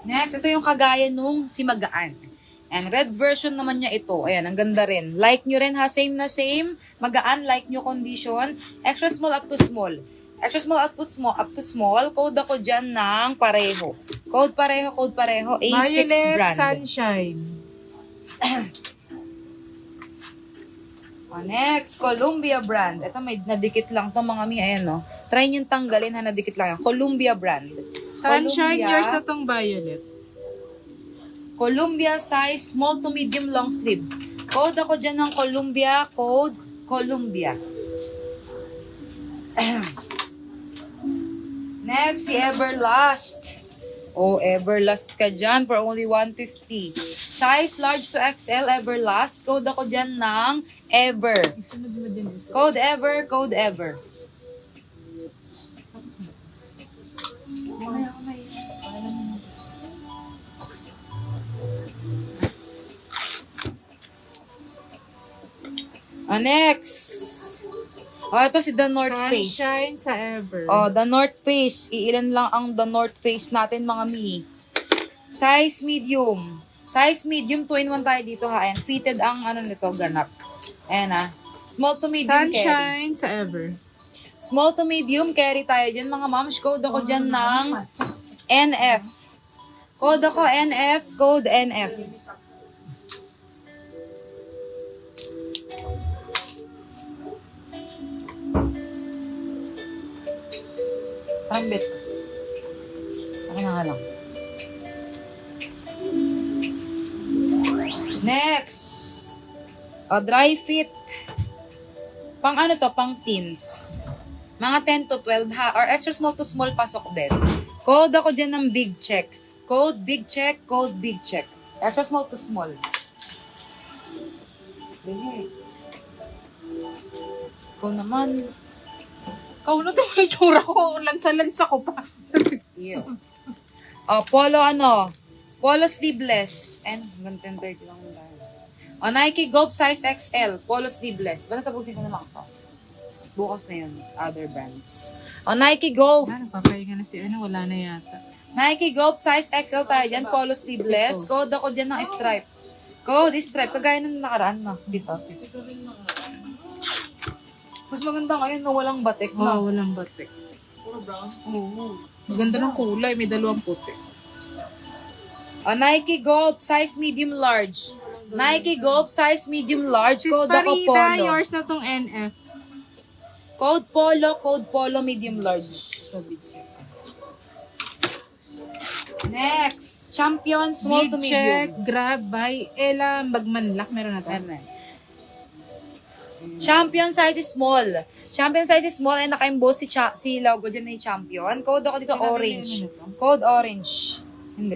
Next, ito yung kagaya nung si Magaan. And red version naman niya ito. Ayan, ang ganda rin. Like nyo rin ha, same na same. Magaan, like nyo condition. Extra small up to small. Extra small up to small. Code ako dyan ng pareho. Code pareho. A6 Violet brand. Sunshine. Next, Columbia brand. Ito may nadikit lang to mga mi. Ayan no. Try nyo tanggalin ha, nadikit lang yan. Columbia brand. Sunshine, Columbia, yours na tong violet. Columbia size, small to medium long sleeve. Code ako dyan ng Columbia. Code Columbia. Next, si Everlast. Oh, Everlast ka dyan for only 150. Size large to XL, Everlast. Code ako dyan ng Ever. Isunod mo din ito. Code Ever, Code Ever. Next. Ito si The North Face. Sunshine sa Ever. The North Face. Iilan lang ang The North Face natin, mga mi. Size medium. Size medium, 2-in-1 tayo dito ha. And fitted ang ano nito, ganap. Ayan ha. Small to medium carry. Sunshine sa Ever. Small to medium carry tayo dyan, mga moms. Code ako dyan ng NF. Code ako NF. Code NF. Rambit. Akin na nga lang. Next. Dry fit. Pang ano to? Pang teens. Mga 10 to 12 ha. Or extra small to small pasok din. Code ako dyan ng big check. Code big check. Code big check. Extra small to small. Ikaw naman. Ikaw na ito may tsura ko. Lansa-lansa ko pa. Iyo. Polo ano? Polo sleeveless. And hanggang 10:30 lang tayo. Nike Golf size XL. Polo sleeveless. Basta tapusin ko na lang ito. Bukas na yun. Other brands. Nike Golf. Nagpapahinga na si ano. Wala na yata. Nike Golf size XL tayo dyan. Polo sleeveless. Code ako dyan ng stripe. Code stripe. Kagaya ng nakaraan na. Dito. Mas maganda ngayon na walang batik na. Oo, walang batik. Puro brown. Oo. Maganda ng kulay. May dalawang puti. Nike Golf size medium large. Nike Golf size medium large. Sis Code ako Farida, Polo. yours na tong NF. Code Polo medium large. Next, Champion small Big to check, medium. grab by Ella Magmanlak. Meron na to. Champion size is small. Champion size is small and naka-emboss si logo dyan na yung Champion. Code ako dito Sinabi orange. niya ano Code orange. Hindi.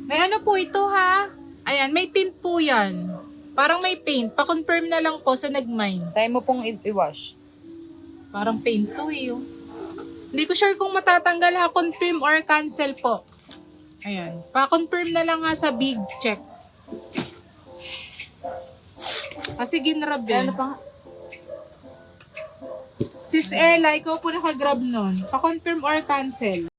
May ano po ito ha? Ayan, may tint po yan. Parang may paint. Pa-confirm na lang po sa nag-mine. Tayo mo pong i-wash. Parang paint to eh. Oh. Hindi ko sure kung matatanggal ha. Confirm or cancel po. Ayan. Pa-confirm na lang ha sa big check. Kasi ginrab eh. Ano pa nga? Sis Ella, ikaw po nakagrab nun. Pa-confirm or cancel.